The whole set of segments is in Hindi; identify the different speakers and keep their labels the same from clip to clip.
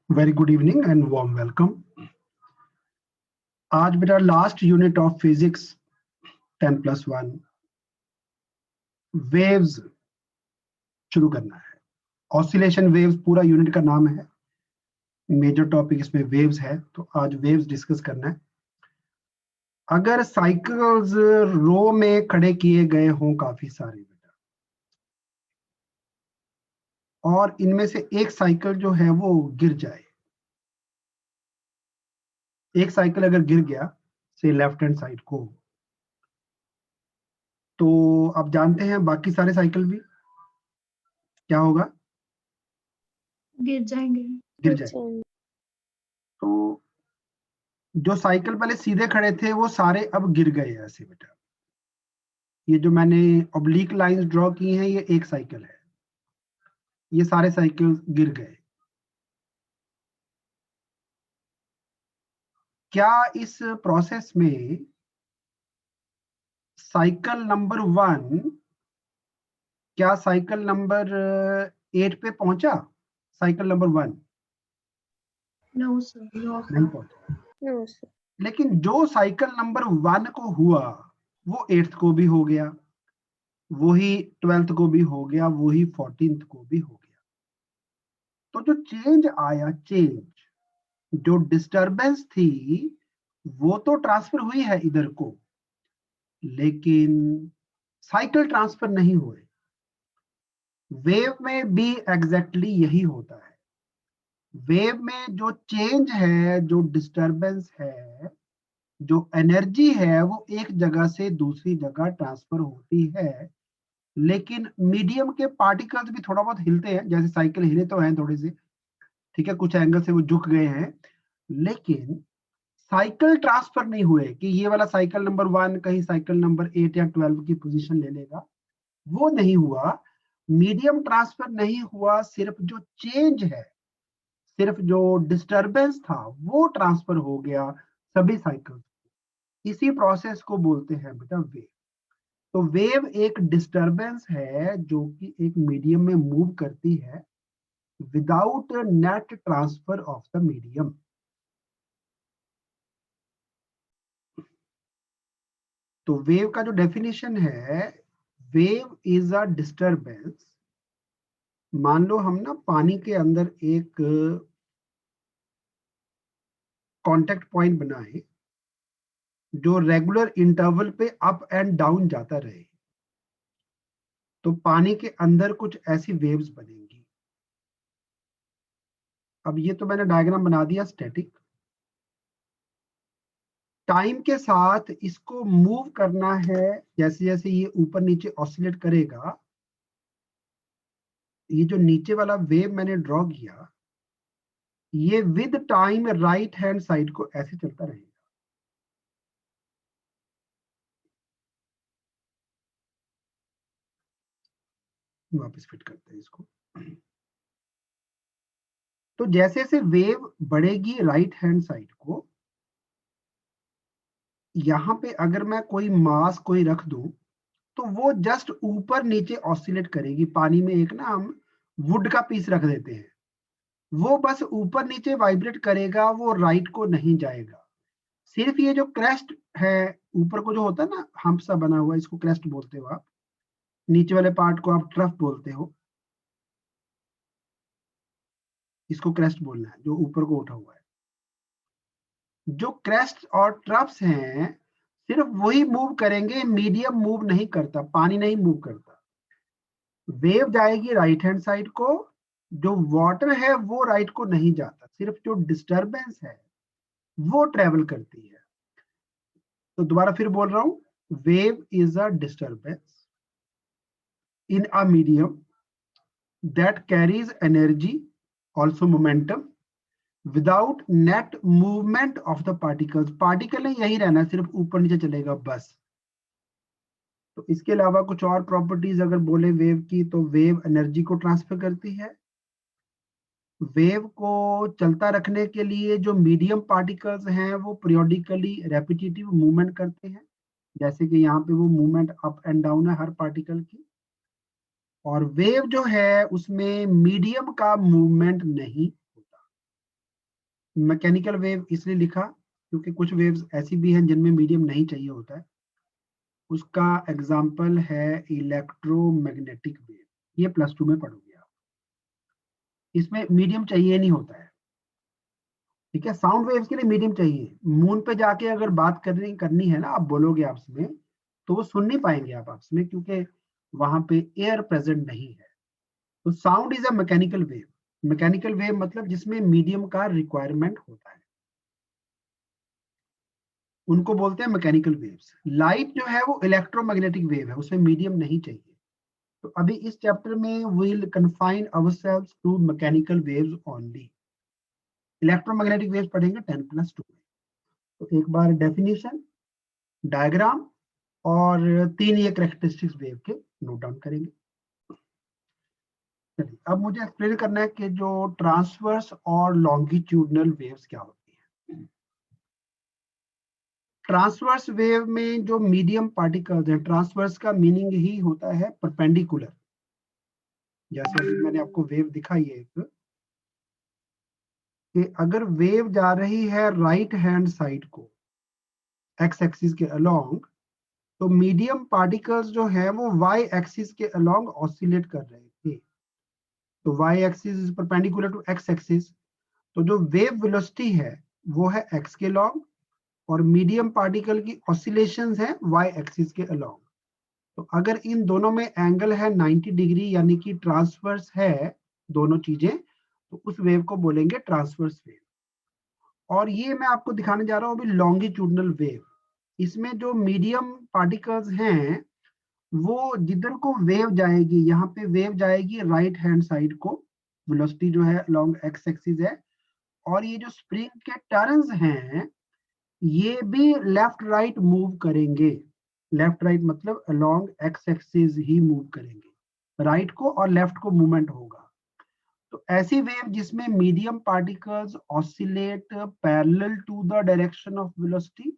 Speaker 1: Very good evening and warm welcome. आज मेरा last unit of physics 10+1 waves शुरू करना है। ऑसिलेशन वेव्स पूरा यूनिट का नाम है। मेजर टॉपिक इसमें वेव्स है, तो आज वेव्स डिस्कस करना है। अगर साइकिल्स रो में खड़े किए गए हों काफी सारे बेटा, और इनमें से एक साइकिल जो है वो गिर जाए, एक साइकिल अगर गिर गया से लेफ्ट हैंड साइड को, तो आप जानते हैं बाकी सारे साइकिल भी क्या होगा,
Speaker 2: गिर जाएंगे।
Speaker 1: गिर जाएंगे। तो जो साइकिल पहले सीधे खड़े थे वो सारे अब गिर गए ऐसे बेटा। ये जो मैंने ऑब्लिक लाइंस ड्रॉ की हैं ये एक साइकिल है, ये सारे साइकिल गिर गए। क्या इस प्रोसेस में साइकिल नंबर 1 क्या साइकिल नंबर 8 पे पहुंचा? साइकिल नंबर 1
Speaker 2: नो सर,
Speaker 1: नहीं पहुंचा। लेकिन जो साइकिल नंबर 1 को हुआ वो 8th को भी हो गया, वही 12th को भी हो गया, वही 14th को भी हो गया। तो जो चेंज आया, जो डिस्टरबेंस थी वो तो ट्रांसफर हुई है इधर को, लेकिन साइकिल ट्रांसफर नहीं हुए। वेव में भी एग्जैक्टली यही होता है। वेव में जो चेंज है, जो डिस्टरबेंस है, जो एनर्जी है, वो एक जगह से दूसरी जगह ट्रांसफर होती है। लेकिन मीडियम के पार्टिकल्स भी थोड़ा बहुत हिलते हैं, जैसे साइकिल हिले तो हैं थोड़े से, ठीक है, कुछ एंगल से वो झुक गए हैं, लेकिन साइकिल ट्रांसफर नहीं हुए कि ये वाला साइकिल नंबर 1 कहीं साइकिल नंबर 8 या 12 की पोजीशन ले लेगा, वो नहीं हुआ। मीडियम ट्रांसफर नहीं हुआ, सिर्फ जो चेंज है, सिर्फ जो डिस्टरबेंस था वो ट्रांसफर हो गया सभी साइकिल। इसी प्रोसेस को बोलते हैं बेटा वेव। तो वेव एक डिस्टरबेंस है जो कि एक मीडियम में मूव करती है without net transfer of the medium. तो वेव का जो डेफिनेशन है, वेव इज अ डिस्टरबेंस। मान लो हम ना पानी के अंदर एक कांटेक्ट पॉइंट बनाए जो रेगुलर इंटरवल पे अप एंड डाउन जाता रहे, तो पानी के अंदर कुछ ऐसी वेव्स बनेंगी। अब ये तो मैंने डायग्राम बना दिया स्टैटिक। टाइम के साथ इसको मूव करना है, जैसे जैसे ये ऊपर नीचे ऑसिलेट करेगा, ये जो नीचे वाला वेव मैंने ड्रॉ किया, ये with time right hand side को ऐसे चलता रहेगा। वापस फिट करते हैं इसको। तो जैसे जैसे वेव बढ़ेगी राइट हैंड साइड को, यहां पे अगर मैं कोई मास कोई रख दूं तो वो जस्ट ऊपर नीचे ऑसिलेट करेगी। पानी में एक ना हम वुड का पीस रख देते हैं, वो बस ऊपर नीचे वाइब्रेट करेगा, वो राइट को नहीं जाएगा। सिर्फ ये जो क्रेस्ट है ऊपर को जो होता है ना हम्प सा बना हुआ, इसको क्रेस्ट बोलते हो आप, नीचे वाले पार्ट को आप ट्रफ बोलते हो, इसको क्रेस्ट बोलना है जो ऊपर को उठा हुआ है। जो क्रेस्ट और ट्रफ्स हैं सिर्फ वही मूव करेंगे, मीडियम मूव नहीं करता, पानी नहीं मूव करता। वेव जाएगी राइट हैंड साइड को, जो वाटर है वो राइट को नहीं जाता, सिर्फ जो डिस्टरबेंस है वो ट्रेवल करती है। तो दोबारा फिर बोल रहा हूं, wave is a disturbance in a medium that carries energy also momentum without net movement of the particles. Particle नहीं यही रहना, सिर्फ ऊपर नीचे चलेगा बस। तो इसके अलावा कुछ और प्रॉपर्टीज अगर बोले वेव की, तो वेव एनर्जी को ट्रांसफर करती है। वेव को चलता रखने के लिए जो मीडियम पार्टिकल्स हैं वो पीरियोडिकली रेपिटेटिव मूवमेंट करते हैं, जैसे कि यहाँ पे वो मूवमेंट अप एंड डाउन है हर पार्टिकल की। और वेव जो है उसमें मीडियम का मूवमेंट नहीं होता। मैकेनिकल वेव इसलिए लिखा क्योंकि कुछ वेव्स ऐसी भी हैं जिनमें मीडियम नहीं चाहिए होता है। उसका एग्जाम्पल है इलेक्ट्रोमैग्नेटिक वेव, ये +2 में पढ़ोगे आप। इसमें मीडियम चाहिए नहीं होता है, ठीक है। साउंड वेव्स के लिए मीडियम चाहिए। मून पे जाके अगर बात करनी है ना, आप बोलोगे आपस में, तो वो सुन नहीं पाएंगे आप आपस में, क्योंकि वहां पे एयर प्रेजेंट नहीं है। तो sound is a mechanical wave. Mechanical wave मतलब जिसमें मीडियम का रिक्वायरमेंट होता है, उनको बोलते हैं मैकेनिकल वेव्स। लाइट जो है वो इलेक्ट्रोमैग्नेटिक वेव है, उसमें मीडियम नहीं चाहिए। तो अभी इस चैप्टर में we'll confine ourselves to mechanical waves only। Electromagnetic waves पढ़ेंगे 10+2 में। तो एक बार डेफिनेशन, डायग्राम और 3 ये कैरेक्टरिस्टिक्स वेव के नोट डाउन करेंगे। चलिए, अब मुझे एक्सप्लेन करना है कि जो ट्रांसवर्स और लॉन्गिट्यूडनल वेव्स क्या होती है। ट्रांसवर्स वेव में जो मीडियम पार्टिकल्स हैं, ट्रांसवर्स का मीनिंग ही होता है परपेंडिकुलर। जैसे अभी मैंने आपको वेव दिखाई है एक, कि अगर वेव जा रही है राइट हैंड साइड को एक्स एक्सिस के अलोंग, तो मीडियम पार्टिकल्स जो है वो वाई एक्सिस के अलोंग ऑसिलेट कर रहे थे। तो y axis is perpendicular to x axis, तो जो वेव वेलोसिटी है वो है एक्स के अलोंग, और मीडियम पार्टिकल की ऑसिलेशंस है वाई एक्सिस के अलोंग। तो अगर इन दोनों में एंगल है 90 डिग्री, यानी कि ट्रांसवर्स है दोनों चीजें, तो उस वेव को बोलेंगे ट्रांसवर्स वेव। और ये मैं आपको दिखाने जा रहा हूं अभी लॉन्गिट्यूडनल वेव। इसमें जो मीडियम पार्टिकल्स हैं, वो जिधर को वेव जाएगी, यहाँ पे वेव जाएगी राइट हैंड साइड को, वेलोसिटी जो है अलोंग एक्स एक्सिस है, और ये जो स्प्रिंग के टर्न्स हैं ये भी लेफ्ट राइट मूव करेंगे। लेफ्ट राइट मतलब अलोंग एक्स एक्सिस ही मूव करेंगे, राइट को और लेफ्ट को मूवमेंट होगा। तो ऐसी वेव जिसमें medium particles oscillate parallel to the direction of velocity,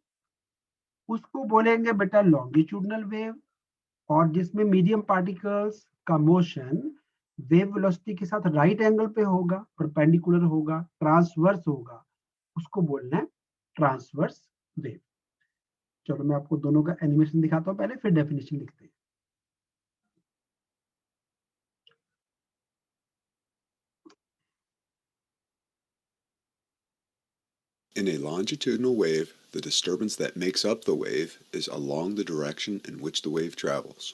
Speaker 1: उसको बोलेंगे बेटा लॉन्गिट्यूडनल वेव। और जिसमें मीडियम पार्टिकल्स का मोशन वेव वेलोसिटी के साथ राइट एंगल पे होगा, परपेंडिकुलर होगा, ट्रांसवर्स होगा, उसको बोलना है ट्रांसवर्स वेव। चलो मैं आपको दोनों का एनिमेशन दिखाता हूं पहले, फिर डेफिनेशन लिखते हैं।
Speaker 3: In a longitudinal wave, the disturbance that makes up the wave is along the direction in which the wave travels.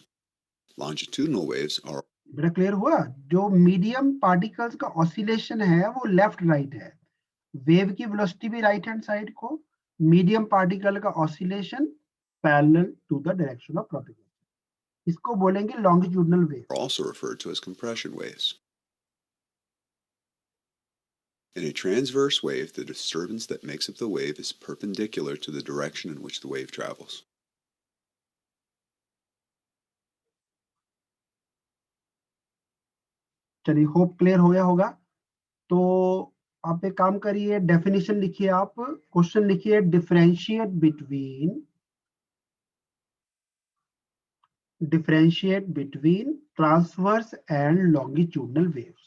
Speaker 3: Longitudinal waves are
Speaker 1: बड़ा क्लियर हुआ? जो मीडियम पार्टिकल्स का ऑसिलेशन है वो लेफ्ट राइट है, वेव की वेलोसिटी भी राइट हैंड साइड को, मीडियम पार्टिकल का oscillation parallel to the direction of propagation, इसको बोलेंगे longitudinal wave.
Speaker 3: also referred to as compression waves. In a transverse wave, the disturbance that makes up the wave is perpendicular to the direction in which the wave travels.
Speaker 1: चलिए, होप क्लियर हो गया होगा। तो आप एक काम करिए, डेफिनेशन लिखिए, आप क्वेश्चन लिखिए, differentiate between transverse and longitudinal waves।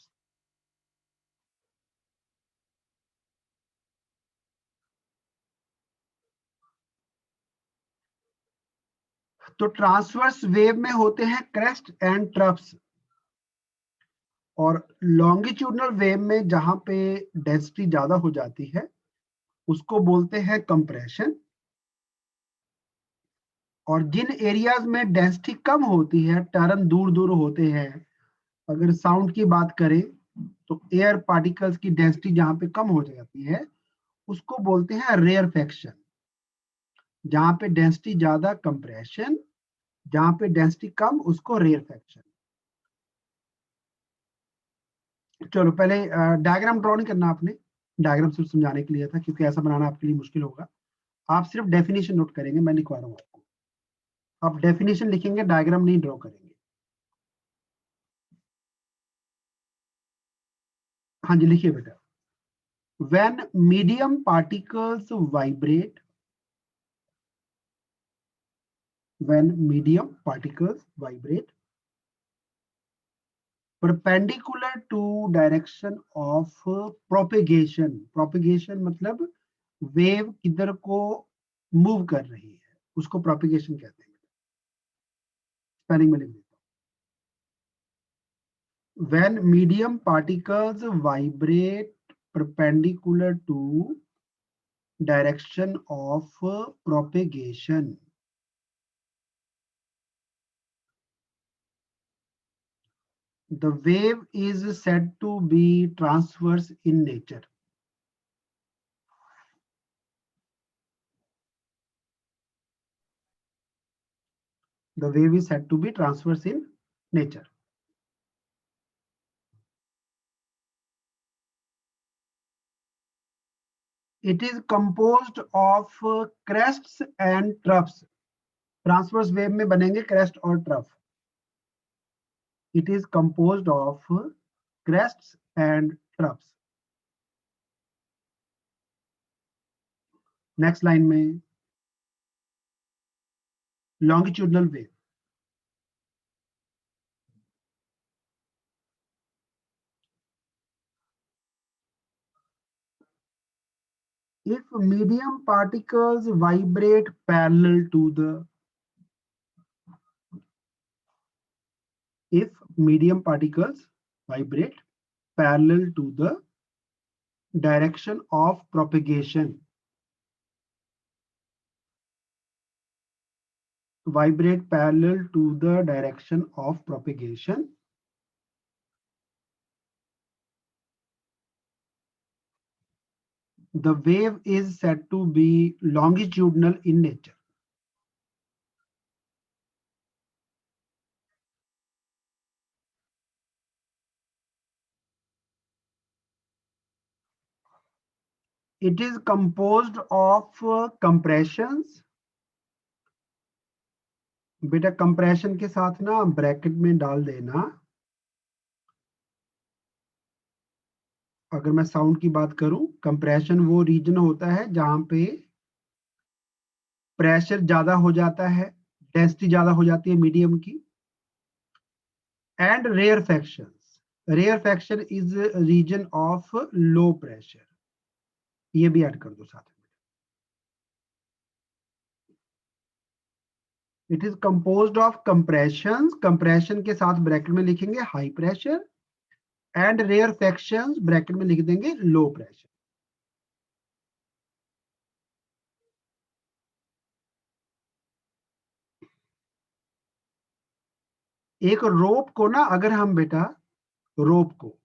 Speaker 1: तो ट्रांसवर्स वेव में होते हैं क्रेस्ट एंड ट्रफ्स, और लॉन्गिट्यूडनल वेव में जहां पे डेंसिटी ज्यादा हो जाती है उसको बोलते हैं कंप्रेशन। और जिन एरियाज में डेंसिटी कम होती है, टर्न दूर दूर होते हैं, अगर साउंड की बात करें तो एयर पार्टिकल्स की डेंसिटी जहां पे कम हो जाती है उसको बोलते हैं रेयरफेक्शन। जहां पे डेंसिटी ज्यादा कंप्रेशन, जहां पे डेंसिटी कम उसको रेयरफेक्शन। चलो पहले डायग्राम ड्रॉ नहीं करना आपने, डायग्राम सिर्फ समझाने के लिए था, क्योंकि ऐसा बनाना आपके लिए मुश्किल होगा। आप सिर्फ डेफिनेशन नोट करेंगे, मैं लिखवा रहा हूँ आपको। आप डेफिनेशन लिखेंगे, डायग्राम नहीं ड्रॉ करेंगे। हाँ जी, लिखिए बेटा। When medium particles vibrate, when medium particles vibrate, perpendicular to direction of propagation. Propagation मतलब वेव किधर को मूव कर रही है, उसको प्रोपेगेशन कहते हैं। स्पेलिंग में लिख देता हूं। When medium particles vibrate perpendicular to direction of propagation, the wave is said to be transverse in nature. The wave is said to be transverse in nature. It is composed of crests and troughs. Transverse wave में बनेंगे crest और trough. It is composed of crests and troughs. Next line में longitudinal wave. If medium particles vibrate parallel to the, if medium particles vibrate parallel to the direction of propagation, vibrate parallel to the direction of propagation, the wave is said to be longitudinal in nature. It is composed of compressions. बेटा कंप्रेशन के साथ ना ब्रैकेट में डाल देना, अगर मैं साउंड की बात करूं, कंप्रेशन वो रीजन होता है जहां पे प्रेशर ज्यादा हो जाता है, डेंसिटी ज्यादा हो जाती है मीडियम की। And rarefaction is region of low pressure, ये भी ऐड कर दो साथ में। It is composed of compressions, compression के साथ ब्रैकेट में लिखेंगे high pressure, and rarefactions bracket में लिख देंगे लो प्रेशर। एक रोप को ना अगर हम बेटा रोप को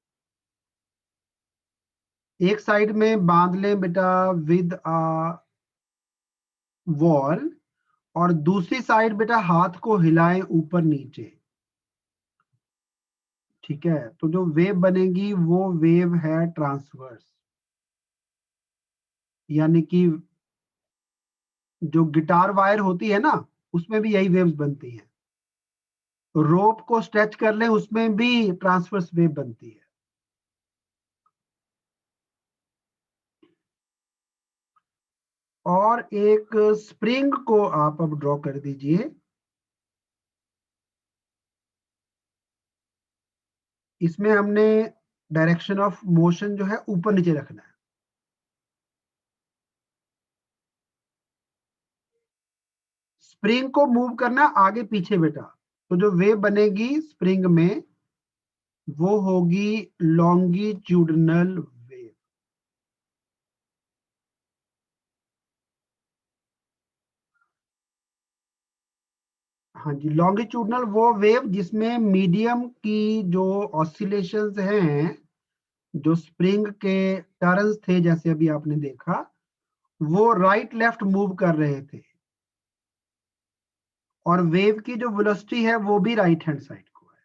Speaker 1: एक साइड में बांध लें बेटा विद अ वॉल, और दूसरी साइड बेटा हाथ को हिलाएं ऊपर नीचे, ठीक है, तो जो वेव बनेगी वो वेव है ट्रांसवर्स, यानी कि जो गिटार वायर होती है ना उसमें भी यही वेव्स बनती हैं। रोप को स्ट्रेच कर लें उसमें भी ट्रांसवर्स वेव बनती है। और एक स्प्रिंग को आप अब ड्रॉ कर दीजिए। इसमें हमने डायरेक्शन ऑफ मोशन जो है ऊपर नीचे रखना है। स्प्रिंग को मूव करना आगे पीछे बेटा, तो जो वेव बनेगी स्प्रिंग में वो होगी लॉन्गिट्यूडनल वेव। हाँ जी, लॉन्गिट्यूडनल वो वेव जिसमें मीडियम की जो ऑसिलेशंस हैं, जो स्प्रिंग के टर्न्स थे जैसे अभी आपने देखा, वो राइट लेफ्ट मूव कर रहे थे, और वेव की जो वेलोसिटी है वो भी राइट हैंड साइड को है।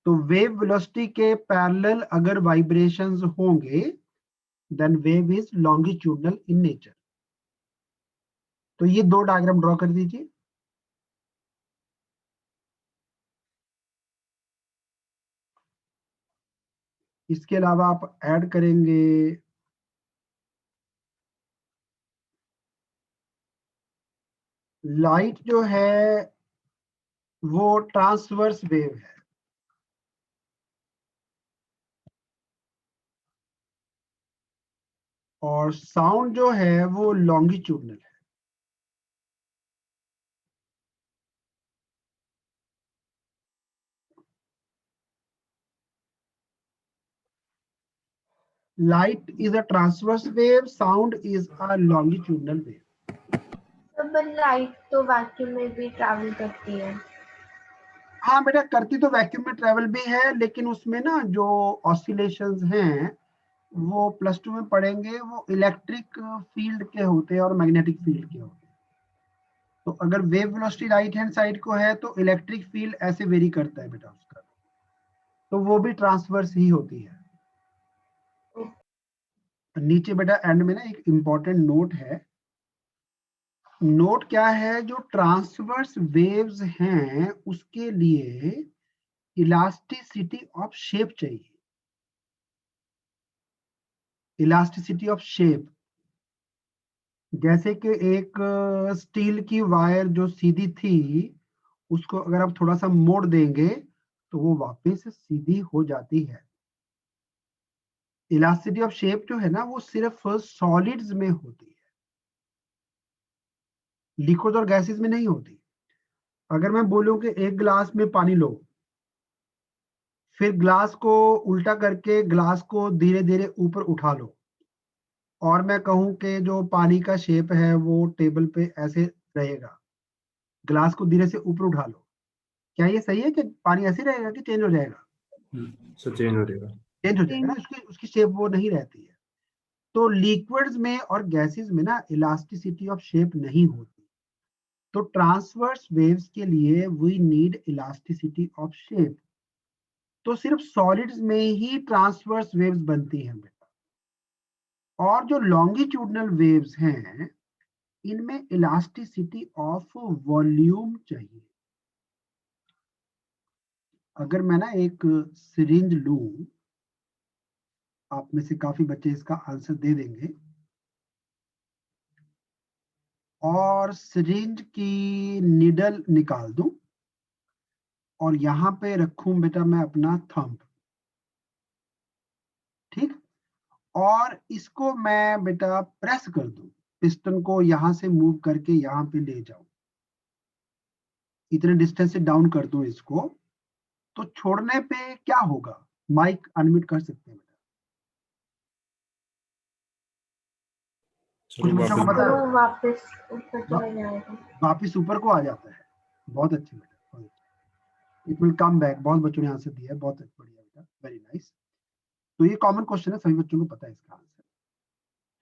Speaker 1: तो वेव वेलोसिटी के पैरेलल अगर वाइब्रेशंस होंगे then wave is longitudinal in nature. तो ये दो डायग्राम ड्रॉ कर दीजिए। इसके अलावा आप ऐड करेंगे लाइट जो है वो ट्रांसवर्स वेव है, और साउंड जो है वो लॉन्गिट्यूडनल है। Light is a transverse wave, sound is a longitudinal wave.
Speaker 2: पर लाइट तो वैक्यूम में भी ट्रैवल करती है।
Speaker 1: हाँ बेटा, करती तो वैक्यूम में ट्रेवल भी है, लेकिन उसमें ना जो ऑसिलेशंस हैं वो +2 में पढ़ेंगे, वो इलेक्ट्रिक फील्ड के होते हैं और मैग्नेटिक फील्ड के होते हैं। तो अगर wave velocity right hand side को है तो इलेक्ट्रिक फील्ड ऐसे वेरी करता है बेटा उसका, तो वो भी ट्रांसवर्स ही होती है। नीचे बेटा एंड में ना एक इंपॉर्टेंट नोट है। नोट क्या है, जो ट्रांसवर्स वेव्स हैं उसके लिए इलास्टिसिटी ऑफ शेप चाहिए। इलास्टिसिटी ऑफ शेप, जैसे कि एक स्टील की वायर जो सीधी थी उसको अगर आप थोड़ा सा मोड़ देंगे तो वो वापस सीधी हो जाती है। इलास्टिसिटी ऑफ शेप जो है ना वो सिर्फ सॉलिड्स में होती है, लिक्विड और गैसेस में नहीं होती। अगर मैं बोलूं कि एक गिलास में पानी लो, फिर ग्लास को उल्टा करके ग्लास को धीरे धीरे ऊपर उठा लो, और मैं कहूं कि जो पानी का शेप है वो टेबल पे ऐसे रहेगा, ग्लास को धीरे से ऊपर उठा लो, क्या ये सही है कि पानी ऐसे रहेगा कि चेंज हो जाएगा?
Speaker 4: चेंज हो जाएगा,
Speaker 1: चेंज हो जाएगा ना, उसकी शेप वो नहीं रहती है। तो लिक्विड्स में और गैसेस में ना इलास्टिसिटी ऑफ शेप नहीं होती। तो ट्रांसवर्स वेव्स के लिए we need elasticity of shape. तो सिर्फ सॉलिड्स में ही ट्रांसवर्स वेव्स बनती हैं बेटा, और जो लॉन्गिट्यूडनल वेव्स हैं इनमें इलास्टिसिटी ऑफ वॉल्यूम चाहिए। अगर मैं ना एक सिरिंज लूं, आप में से काफी बच्चे इसका आंसर दे देंगे, और सिरिंज की निडल निकाल दूं और यहां पे रखूं बेटा मैं अपना थंब, ठीक, और इसको मैं बेटा प्रेस कर दूं, पिस्टन को यहां से मूव करके यहां पे ले जाऊं, इतने डिस्टेंस से डाउन कर दूं इसको, तो छोड़ने पे क्या होगा? माइक अनम्यूट कर सकते हैं बेटा? कुछ बच्चों को पता है?
Speaker 2: वापस ऊपर चला जाएगा।
Speaker 1: वापिस ऊपर को आ जाता है। बहुत अच्छे बेटा, इट विल कम बैक। बहुत बच्चों ने आंसर दिया है, बहुत बढ़िया बेटा, वेरी नाइस। तो ये कॉमन क्वेश्चन है, सभी बच्चों को पता है इसका आंसर।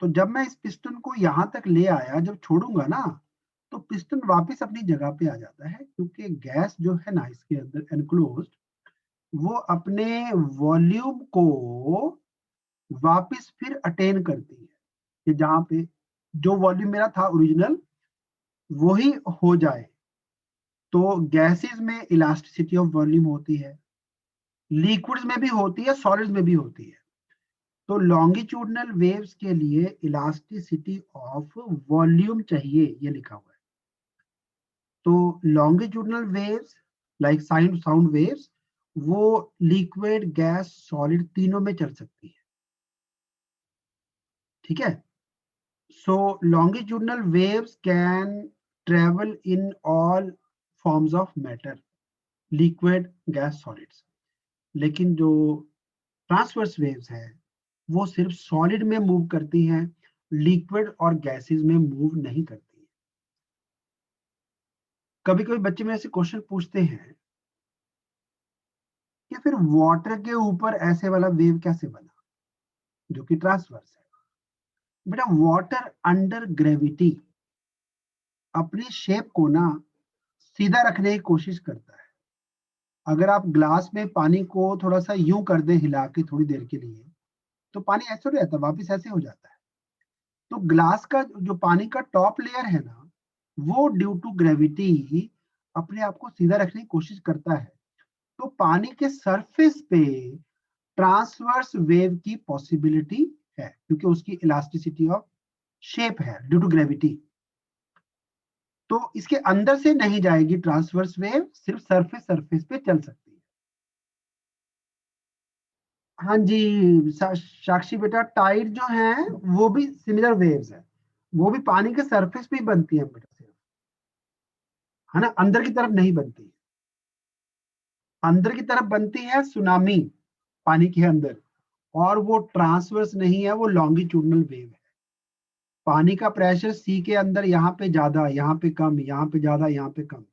Speaker 1: तो जब मैं इस पिस्टन को यहां तक ले आया, जब छोड़ूंगा ना तो पिस्टन वापस अपनी जगह पे आ जाता है, क्योंकि गैस जो है ना इसके अंदर एनक्लोज्ड, वो अपने वॉल्यूम को वापस फिर अटेन करती है कि जहां पे जो वॉल्यूम मेरा था ओरिजिनल वही हो जाए। तो गैसेस में इलास्टिसिटी ऑफ वॉल्यूम होती है, लिक्विड्स में भी होती है, सॉलिड्स में भी होती है। तो लॉन्गिट्यूडनल वेव्स के लिए इलास्टिसिटी ऑफ वॉल्यूम चाहिए, ये लिखा हुआ है। तो longitudinal waves like sound waves वो लिक्विड, गैस, सॉलिड तीनों में चल सकती है, ठीक है। So longitudinal waves can travel in all forms of matter, liquid, gas, solids. लेकिन जो ट्रांसवर्स वेव्स है वो सिर्फ सॉलिड में मूव करती हैं, लिक्विड और गैसेस में मूव नहीं करती है। कभी कभी बच्चे मेरे से क्वेश्चन पूछते हैं कि फिर वाटर के ऊपर ऐसे वाला वेव कैसे बना जो कि ट्रांसवर्स है? बेटा वाटर अंडर ग्रेविटी अपनी शेप को ना सीधा रखने की कोशिश करता है। अगर आप ग्लास में पानी को थोड़ा सा यूं कर दें हिला के थोड़ी देर के लिए, तो पानी ऐसे हो जाता है, वापिस ऐसे हो जाता है। तो ग्लास का जो पानी का टॉप लेयर है ना, वो ड्यू टू ग्रेविटी अपने आप को सीधा रखने की कोशिश करता है। तो पानी के सरफेस पे ट्रांसवर्स वेव की पॉसिबिलिटी है, क्योंकि उसकी इलास्टिसिटी ऑफ शेप है ड्यू टू ग्रेविटी। तो इसके अंदर से नहीं जाएगी ट्रांसवर्स वेव, सिर्फ सरफेस पे चल सकती है। हाँ जी साक्षी बेटा, टाइड जो है वो भी सिमिलर वेव्स है, वो भी पानी के सरफेस पे ही बनती है बेटा सिर्फ, है ना, अंदर की तरफ नहीं बनती। अंदर की तरफ बनती है सुनामी पानी के अंदर, और वो ट्रांसवर्स नहीं है, वो लॉन्गिट्यूडनल वेव है। पानी का प्रेशर सी के अंदर यहाँ पे ज्यादा, यहाँ पे कम, यहाँ पे ज्यादा, यहाँ पे कम।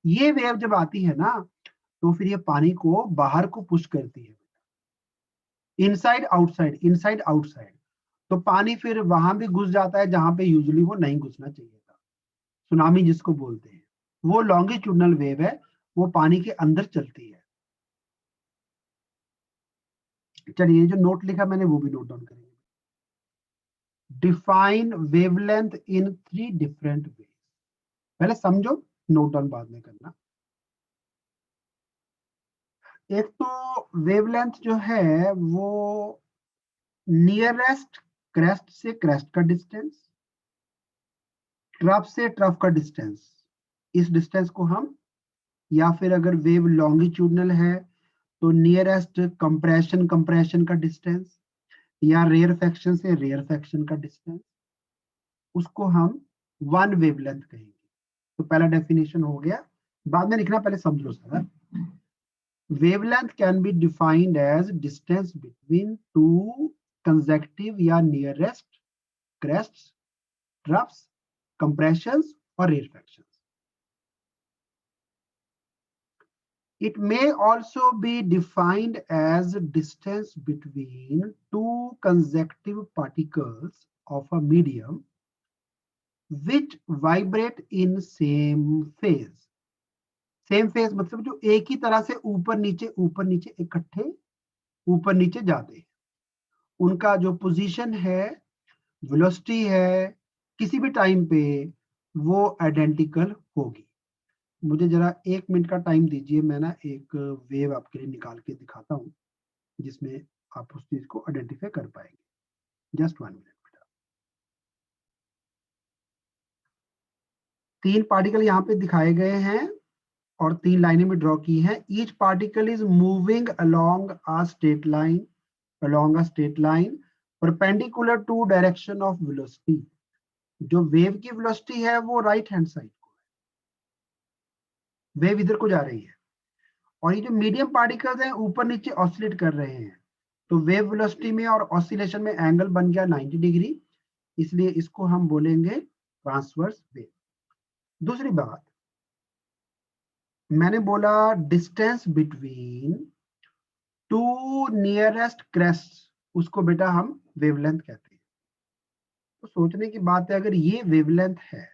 Speaker 1: ये वेव जब आती है ना, तो फिर ये पानी को बाहर को पुश करती है, इनसाइड आउटसाइड, इनसाइड आउटसाइड। तो पानी फिर वहां भी घुस जाता है जहां पे यूजुअली वो नहीं घुसना चाहिए था। सुनामी जिसको बोलते हैं, वो लॉन्गिट्यूडनल वेव है, वो पानी के अंदर चलती है। चलिए, जो नोट लिखा मैंने वो भी नोट डाउन करेंगे। डिफाइन वेवलेंथ इन 3 डिफरेंट वेज। पहले समझो, नोट डाउन बाद में करना। एक तो वेवलेंथ जो है वो नियरेस्ट क्रेस्ट से क्रेस्ट का डिस्टेंस, ट्रफ से ट्रफ का डिस्टेंस, इस डिस्टेंस को हम, या फिर अगर वेव लॉन्गिट्यूडनल है तो नियरेस्ट कंप्रेशन कंप्रेशन का डिस्टेंस, या रेयरफेक्शन से रेयरफेक्शन का डिस्टेंस, उसको हम वन वेवलेंथ कहेंगे। तो पहला डेफिनेशन हो गया, बाद में लिखना, पहले समझ लो sir. wavelength can be defined as distance between two consecutive या nearest crests, troughs, compressions or rarefactions. It may also be defined as distance between two consecutive particles of a medium which vibrate in same phase. Same phase मतलब जो एक ही तरह से ऊपर नीचे इकट्ठे ऊपर नीचे जाते हैं, उनका जो पोजीशन है, वेलोसिटी है, किसी भी टाइम पे वो आइडेंटिकल होगी। मुझे जरा 1 मिनट का टाइम दीजिए, मैं ना एक वेव आपके लिए निकाल के दिखाता हूँ जिसमें आप उस चीज को आइडेंटिफाई कर पाएंगे। जस्ट 1 मिनट बेटा। 3 पार्टिकल यहाँ पे दिखाए गए हैं और 3 लाइनें में ड्रॉ की हैं। Each particle is moving along a straight line perpendicular to direction of velocity. जो वेव की वेलोसिटी है वो राइट हैंड साइड को है, वेव इधर को जा रही है, और ये जो मीडियम पार्टिकल्स हैं ऊपर नीचे ऑसिलेट कर रहे हैं, तो वेव वेलोसिटी में और ऑसिलेशन में एंगल बन गया 90 डिग्री, इसलिए इसको हम बोलेंगे ट्रांसवर्स वेव। दूसरी बात, मैंने बोला distance between two nearest crest, उसको बेटा हम वेवलेंथ कहते हैं। तो सोचने की बात है, अगर ये वेवलेंथ है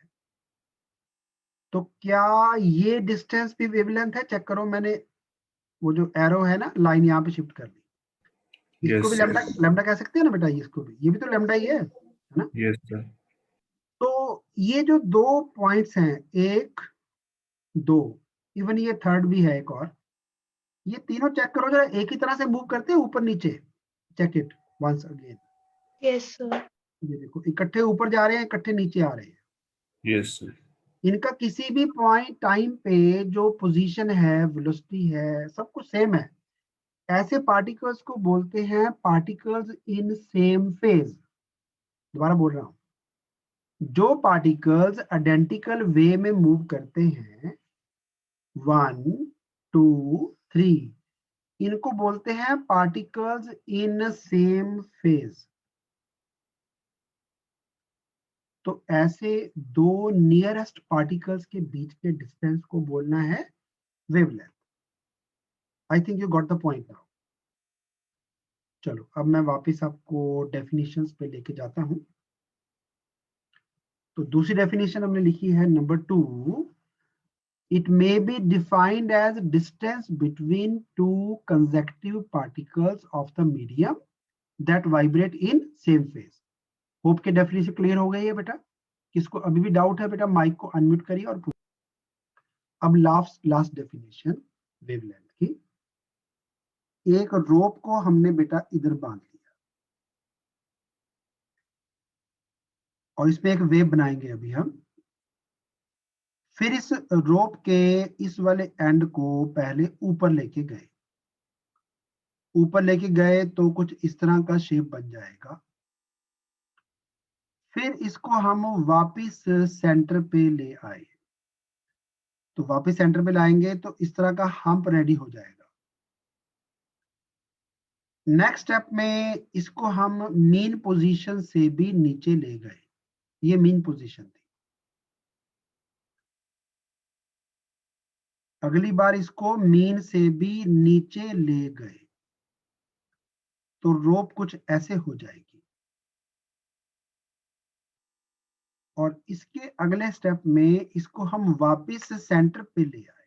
Speaker 1: तो क्या ये डिस्टेंस भी वेवलेंथ है? चेक करो, मैंने वो जो एरो है ना, लाइन यहाँ पे शिफ्ट कर दी, इसको भी
Speaker 4: Yes,
Speaker 1: लैम्डा
Speaker 4: yes.
Speaker 1: लैम्डा कह सकते हैं ना बेटा, इसको भी, ये भी तो लैम्डा ही है ना।
Speaker 4: Yes, sir.
Speaker 1: तो ये जो 2 पॉइंट्स हैं, 1 2, इवन ये थर्ड भी है एक और, ये तीनों चेक करो जरा, एक ही तरह से मूव करते हैं ऊपर नीचे। Check it once again.
Speaker 2: Yes sir.
Speaker 1: ये देखो, इकट्ठे ऊपर जा रहे हैं, इकट्ठे नीचे आ रहे हैं।
Speaker 4: Yes, sir.
Speaker 1: इनका किसी भी पॉइंट टाइम पे जो पोजीशन है, वेलोसिटी है, सब कुछ सेम है। ऐसे पार्टिकल्स को बोलते हैं पार्टिकल्स इन सेम फेज। दोबारा बोल रहा हूं, जो पार्टिकल्स आइडेंटिकल वे में मूव करते हैं, 1 2 3, इनको बोलते हैं पार्टिकल्स इन सेम फेज। तो ऐसे 2 नियरेस्ट पार्टिकल्स के बीच के डिस्टेंस को बोलना है wavelength. I think you got the point now. चलो, अब मैं वापस आपको डेफिनेशंस पे लेके जाता हूं। तो दूसरी डेफिनेशन हमने लिखी है number 2, it may be defined as distance between two consecutive particles of the medium that vibrate in same phase. Hope के डेफिनेशन क्लियर हो गई है बेटा? किसको अभी भी डाउट है बेटा, माइक को अनम्यूट करिए और अब लास्ट डेफिनेशन वेवलेंथ की। एक रोप को हमने बेटा इधर बांध लिया और इसमें एक वेव बनाएंगे अभी हम। फिर इस रोप के इस वाले एंड को पहले ऊपर लेके गए, ऊपर लेके गए तो कुछ इस तरह का शेप बन जाएगा। फिर इसको हम वापस सेंटर पे ले आए, तो वापस सेंटर पे लाएंगे तो इस तरह का हम्प रेडी हो जाएगा। नेक्स्ट स्टेप में इसको हम मीन पोजीशन से भी नीचे ले गए, ये मीन पोजीशन थी। अगली बार इसको मीन से भी नीचे ले गए तो रोप कुछ ऐसे हो जाएगी। और इसके अगले स्टेप में इसको हम वापस सेंटर पे ले आए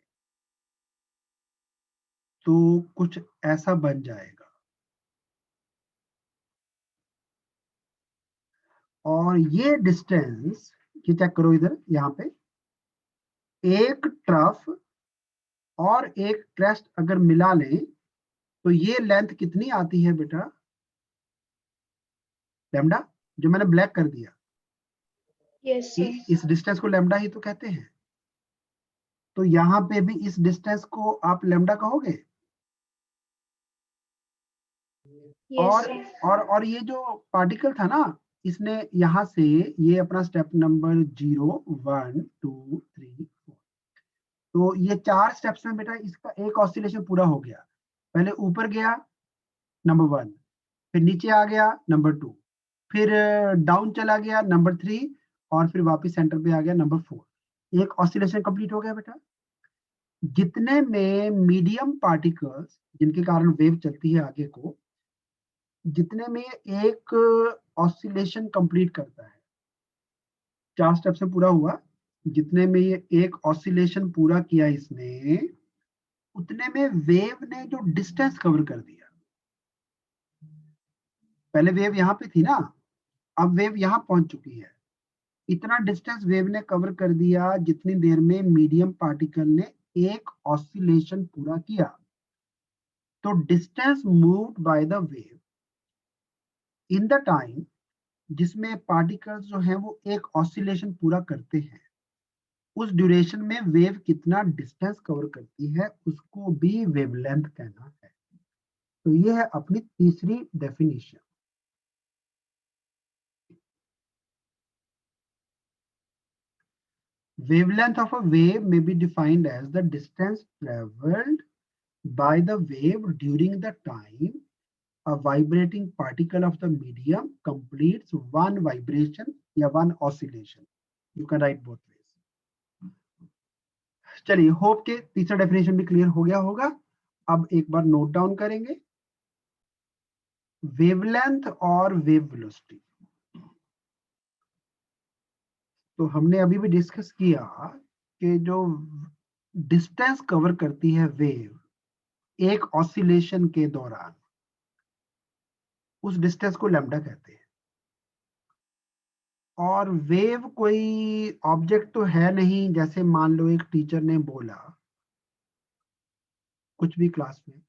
Speaker 1: तो कुछ ऐसा बन जाएगा। और ये डिस्टेंस, ये चेक करो इधर, यहाँ पे एक ट्रफ और एक क्रेस्ट अगर मिला लें तो ये लेंथ कितनी आती है बेटा? लैम्डा, जो मैंने ब्लैक कर दिया।
Speaker 2: Yes sir.
Speaker 1: इस डिस्टेंस को लैम्डा ही तो कहते हैं। तो यहाँ पे भी इस डिस्टेंस को आप लैम्डा कहोगे।
Speaker 2: Yes sir.
Speaker 1: और ये जो पार्टिकल था ना, इसने यहाँ से ये अपना स्टेप नंबर 0 1 2 3 4, तो ये 4 स्टेप्स में बेटा इसका एक ऑसिलेशन पूरा हो गया। पहले ऊपर गया नंबर 1, फिर नीचे आ गया नंबर 2, फिर डाउन चला गया नंबर 3, और फिर वापस सेंटर पे आ गया नंबर 4। एक ऑसिलेशन कंप्लीट हो गया बेटा। जितने में मीडियम पार्टिकल्स जिनके कारण वेव चलती है आगे को, जितने में एक ऑसिलेशन कंप्लीट करता है, 4 स्टेप से पूरा हुआ, जितने में ये एक ऑसिलेशन पूरा किया इसने, उतने में वेव ने जो डिस्टेंस कवर कर दिया। पहले वेव यहाँ पे थी ना, अब वेव यहाँ पहुंच चुकी है। इतना डिस्टेंस वेव ने कवर कर दिया जितनी देर में मीडियम पार्टिकल ने एक ऑसिलेशन पूरा किया। तो distance moved by the wave in the time जिसमें पार्टिकल्स जो हैं वो एक ऑसिलेशन पूरा करते हैं, उस ड्यूरेशन में वेव कितना डिस्टेंस कवर करती है उसको भी वेवलेंथ कहना है। तो ये है अपनी तीसरी definition. Wavelength of a wave may be defined as the distance traveled by the wave during the time a vibrating particle of the medium completes one vibration या one oscillation. You can write both ways. चलिए, होप के तीसरा डेफिनेशन भी क्लियर हो गया होगा। अब एक बार नोट डाउन करेंगे, वेवलेंथ और वेव वेलोसिटी। तो हमने अभी भी डिस्कस किया कि जो डिस्टेंस कवर करती है वेव एक ऑसिलेशन के दौरान, उस डिस्टेंस को लैम्डा कहते हैं। और वेव कोई ऑब्जेक्ट तो है नहीं, जैसे मान लो एक टीचर ने बोला कुछ भी क्लास में,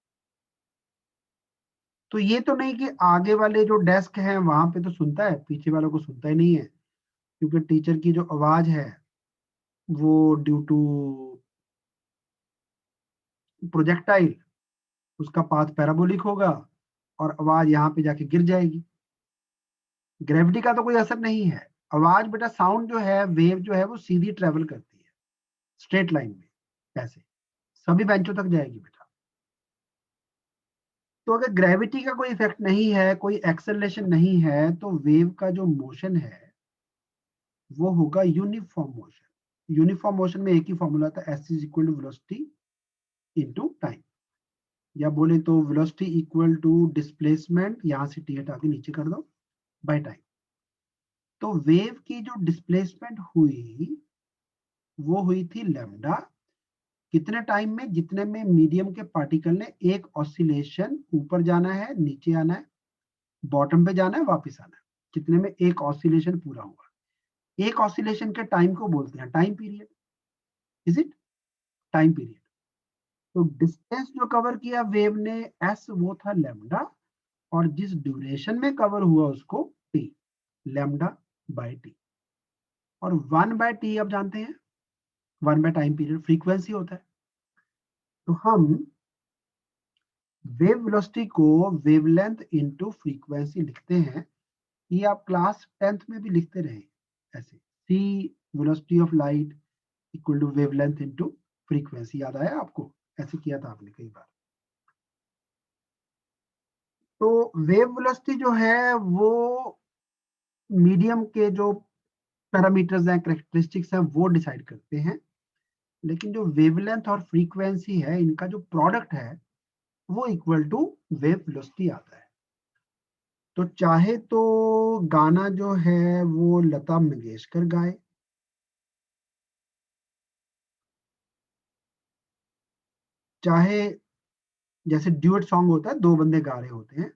Speaker 1: तो ये तो नहीं कि आगे वाले जो डेस्क हैं वहां पे तो सुनता है, पीछे वालों को सुनता ही नहीं है, क्योंकि टीचर की जो आवाज है वो ड्यू टू प्रोजेक्टाइल उसका पाथ पैराबोलिक होगा और आवाज यहाँ पे जाके गिर जाएगी। ग्रेविटी का तो कोई असर नहीं है। आवाज बेटा, साउंड जो है, वेव जो है, वो सीधी ट्रेवल करती है स्ट्रेट लाइन में, ऐसे सभी बेंचों तक जाएगी बेटा। तो अगर ग्रेविटी का कोई इफेक्ट नहीं है, कोई एक्सेलरेशन नहीं है, तो वेव का जो मोशन है वो होगा यूनिफॉर्म मोशन। यूनिफॉर्म मोशन में एक ही फॉर्मूला था, S is equal to velocity into time, या बोले तो वेलोसिटी इक्वल टू डिस्प्लेसमेंट, यहां से टी हटा के नीचे कर दो, बाय टाइम। तो वेव की जो डिस्प्लेसमेंट हुई वो हुई थी लैम्डा। कितने टाइम में? जितने में मीडियम के पार्टिकल ने एक ऑसिलेशन, ऊपर जाना है, नीचे आना है, बॉटम पे जाना है, वापस आना है, कितने में एक ऑसिलेशन पूरा हुआ। एक ऑसिलेशन के टाइम को बोलते हैं time period. Is it? Time period. तो डिस्टेंस जो कवर किया वेव ने, एस, वो था लैम्डा, और जिस ड्यूरेशन में कवर हुआ उसको टी, लैम्डा बाय टी। और 1 बाय टी आप जानते हैं, 1 बाय टाइम पीरियड फ्रीक्वेंसी होता है। तो हम वेव वेलोसिटी को वेवलेंथ इनटू फ्रीक्वेंसी लिखते हैं। ये आप क्लास 10th में भी लिखते रहे ऐसे, c velocity of light equal to wavelength into frequency. याद आया आपको? ऐसे किया था आपने कई बार। तो वेव वेलोसिटी जो है वो मीडियम के जो पैरामीटर्स हैं, कैरेक्टरिस्टिक्स हैं, वो डिसाइड करते हैं। लेकिन जो वेवलेंथ और फ्रीक्वेंसी है, इनका जो प्रोडक्ट है वो इक्वल टू वेव वेलोसिटी आता है। तो चाहे तो गाना जो है वो लता मंगेशकर गाए, चाहे जैसे ड्यूट सॉन्ग होता है, दो बंदे गा रहे होते हैं,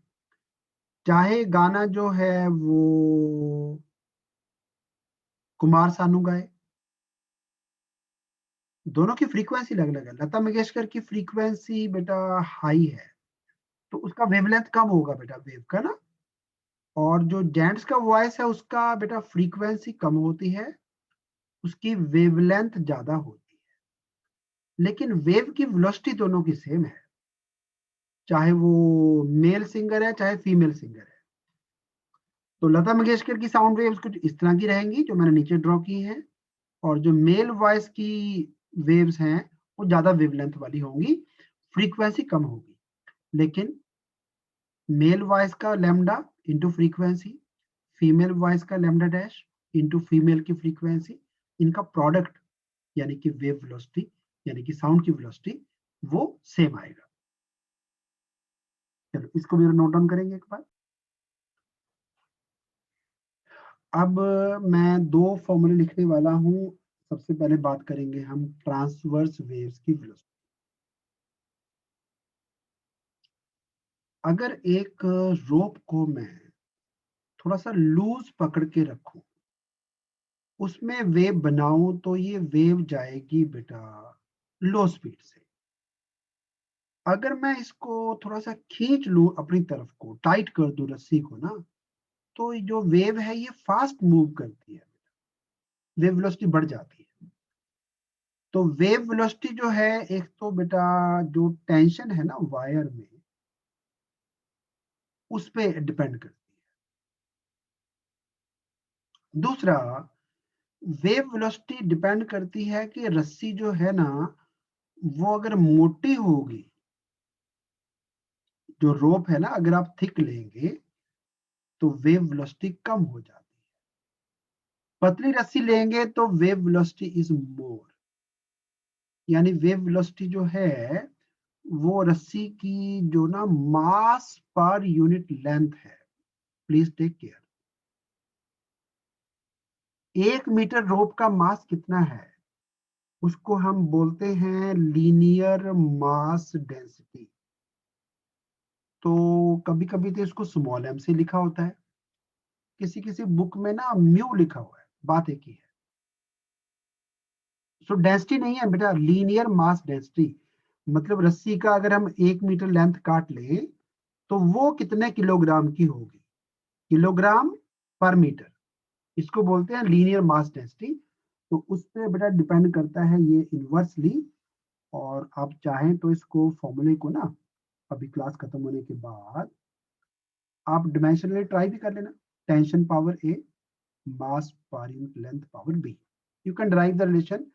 Speaker 1: चाहे गाना जो है वो कुमार सानू गाए, दोनों की फ्रीक्वेंसी अलग अलग है। लता मंगेशकर की फ्रीक्वेंसी बेटा हाई है, तो उसका वेवलेंथ कम होगा बेटा, वेव का ना। और जो जेंट्स का वॉइस है उसका बेटा फ्रीक्वेंसी कम होती है, उसकी वेवलेंथ ज्यादा होती है। लेकिन वेव की वेलोसिटी दोनों की सेम है, चाहे वो मेल सिंगर है चाहे फीमेल सिंगर है। तो लता मंगेशकर की साउंड वेव्स कुछ इस तरह की रहेंगी जो मैंने नीचे ड्रॉ की हैं, और जो मेल वॉइस की वेव्स हैं वो ज्यादा वेवलेंथ वाली होंगी, फ्रीक्वेंसी कम होगी। लेकिन मेल वॉइस का lambda into frequency, female voice का लैम्डा डैश इंटू फीमेल की फ्रीक्वेंसी, इनका प्रोडक्ट यानी कि वेव वेलोसिटी यानी कि साउंड की वेलोसिटी वो सेम आएगा। चलो इसको भी नोट डाउन करेंगे एक बार। अब मैं दो फॉर्मूले लिखने वाला हूं। सबसे पहले बात करेंगे हम ट्रांसवर्स वेव्स की वेलोसिटी। अगर एक रोप को मैं थोड़ा सा लूज पकड़ के रखूं, उसमें वेव बनाऊं, तो ये वेव जाएगी बेटा लो स्पीड से। अगर मैं इसको थोड़ा सा खींच लूं अपनी तरफ को, टाइट कर दूं रस्सी को ना, तो जो वेव है ये फास्ट मूव करती है, वेव वेलोसिटी बढ़ जाती है। तो वेव वेलोसिटी जो है, एक तो बेटा जो टेंशन है ना वायर में, उस पे डिपेंड करती है। दूसरा, वेव वेलोसिटी डिपेंड करती है कि रस्सी जो है ना वो अगर मोटी होगी, जो रोप है ना अगर आप थिक लेंगे तो वेव वेलोसिटी कम हो जाती है। पतली रस्सी लेंगे तो वेव वेलोसिटी इज मोर, यानी वेव वेलोसिटी जो है वो रस्सी की जो ना मास पर यूनिट लेंथ है। Please take care. 1 metre rope का मास कितना है? उसको हम बोलते हैं लीनियर मास डेंसिटी। तो कभी कभी तो इसको स्मॉल एम से लिखा होता है, किसी किसी बुक में ना म्यू लिखा हुआ है, बात एक ही है। सो डेंसिटी नहीं है बेटा, लीनियर मास डेंसिटी। मतलब रस्सी का अगर हम 1 मीटर लेंथ काट लें तो वो कितने किलोग्राम की होगी, किलोग्राम पर मीटर। इसको बोलते हैं लीनियर मास डेंसिटी। तो उस पर बेटा डिपेंड करता है ये इनवर्सली। और आप चाहें तो इसको फॉर्मूले को ना अभी क्लास खत्म होने के बाद आप डिमेंशनली ट्राई भी कर लेना। Tension power A mass per unit length power B, you can drive the relation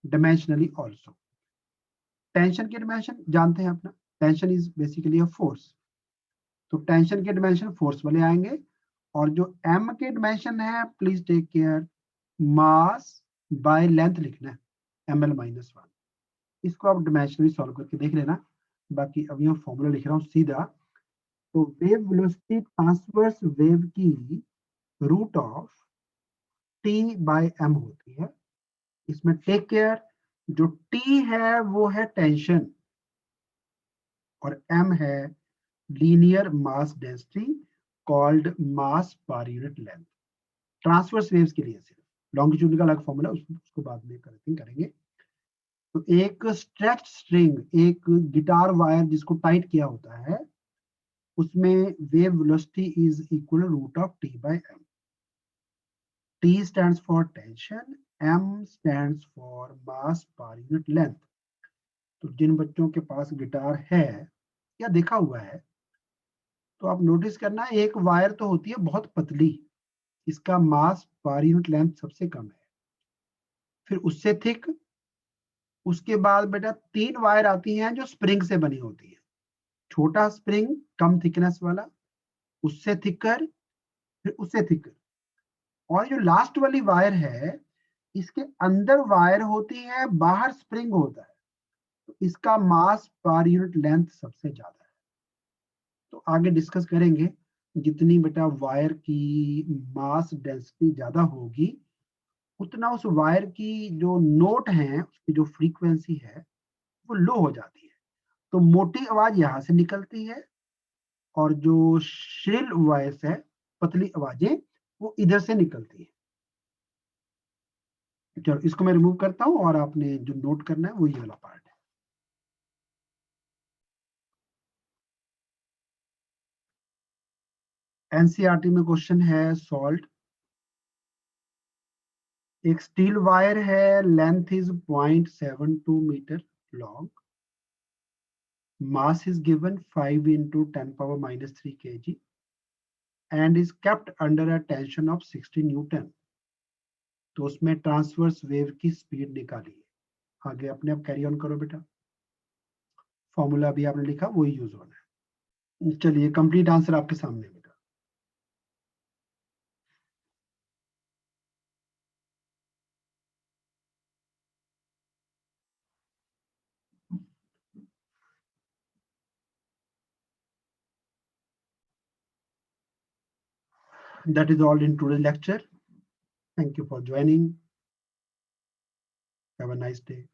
Speaker 1: dimensionally also। Tension के डिमेंशन जानते हैं अपना, tension is basically a force, तो टेंशन के डिमेंशन फोर्स वाले आएंगे। और जो m के डिमेंशन है, please take care, mass by length लिखना है, ml-1। इसको आप डिमेंशनली सॉल्व करके देख लेना। बाकी अभी मैं फॉर्मूला लिख रहा हूँ सीधा। तो वेव वेलोसिटी ट्रांसवर्स वेव की root of t by m होती है। इसमें टेक केयर, जो t है वो है टेंशन और m है लीनियर मास डेंसिटी कॉल्ड मास per unit length. Transverse waves के लिए सिर्फ, लॉन्गिट्यूड का अलग फॉर्मूला, उसको बाद में करेंगे। तो एक स्ट्रेच स्ट्रिंग, एक गिटार वायर जिसको टाइट किया होता है, उसमें wave velocity is equal root of T by M. T stands for tension, M stands for mass per unit length. तो जिन बच्चों के पास गिटार है या देखा हुआ है, तो आप नोटिस करना, एक वायर तो होती है बहुत पतली, इसका मास पर यूनिट लेंथ सबसे कम है, फिर उससे थिक, उसके बाद बेटा 3 वायर आती हैं जो स्प्रिंग से बनी होती है, छोटा स्प्रिंग कम थिकनेस वाला, उससे थिकर, फिर उससे थिकर, और जो लास्ट वाली वायर है इसके अंदर वायर होती है, बाहर स्प्रिंग होता है, तो इसका मास पर यूनिट लेंथ सबसे ज्यादा है। तो आगे डिस्कस करेंगे, जितनी बेटा वायर की मास डेंसिटी ज्यादा होगी उतना उस वायर की जो नोट है उसकी जो फ्रीक्वेंसी है वो लो हो जाती है, तो मोटी आवाज यहां से निकलती है और जो श्रिल वॉइस है, पतली आवाजें, वो इधर से निकलती है। चलो इसको मैं रिमूव करता हूं और आपने जो नोट करना है वो ये वाला पार्ट है। एनसीईआरटी में क्वेश्चन है सॉल्ट, एक स्टील वायर है, length is 0.72 metre long, mass is given 5 into 10 power minus 3 kg and is kept under a tension of 60 Newton. तो उसमें ट्रांसवर्स वेव की स्पीड निकालिए। आगे अपने आप कैरी ऑन करो बेटा, फॉर्मूला भी आपने लिखा वही यूज होना है। चलिए कंप्लीट आंसर आपके सामने बेटा। That is all in today's lecture. Thank you for joining. Have a nice day.